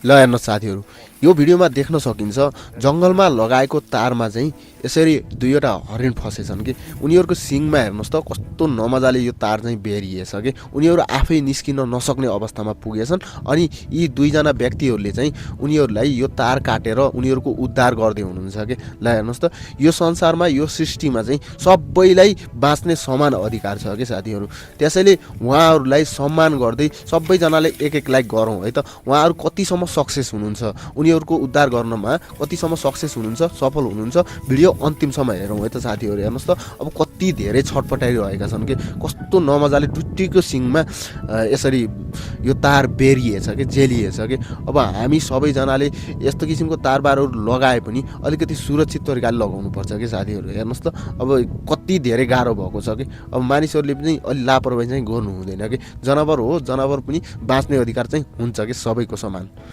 ल हेर्नुहोस् साथीहरू, यो भिडियोमा देख्न सकिन्छ जङ्गलमा लगाएको तारमा चाहिँ यसरी दुईवटा हरिण फसेछन् कि उनीहरूको सिङमा हेर्नुहोस् त कस्तो नमजाले यो तार चाहिँ बेरिएछ कि उनीहरू आफै निस्किन नसक्ने अवस्थामा पुगेछन्। अनि यी दुईजना व्यक्तिहरूले चाहिँ उनीहरूलाई यो तार काटेर उनीहरूको उद्धार गर्दै हुनुहुन्छ कि। ल हेर्नुहोस् त, यो संसारमा यो सृष्टिमा चाहिँ सबैलाई बाँच्ने समान अधिकार छ कि साथीहरू। त्यसैले उहाँहरूलाई सम्मान गर्दै सबैजनाले एक एक लाइक गरौँ है त। उहाँहरू कतिसम्म सक्सेस हुनुहुन्छ, उनीहरूको उद्धार गर्नमा कतिसम्म सक्सेस हुनुहुन्छ, सफल हुनुहुन्छ, भिडियो अन्तिमसम्म हेरौँ है त साथीहरू। हेर्नुहोस् त, अब कति धेरै छटपटाइरहेका छन् कि कस्तो नमजाले टुट्टीको सिङमा यसरी यो तार बेरिएछ कि जेलिएछ कि। अब हामी सबैजनाले यस्तो किसिमको तारबारहरू लगाए पनि अलिकति सुरक्षित तरिकाले लगाउनुपर्छ कि साथीहरू। हेर्नुहोस् त, अब कति धेरै गाह्रो भएको छ कि। अब मानिसहरूले पनि अलि लापरवाही चाहिँ गर्नु हुँदैन कि। जनावर हो, जनावर पनि बाँच्ने अधिकार चाहिँ हुन्छ कि सबैको समान।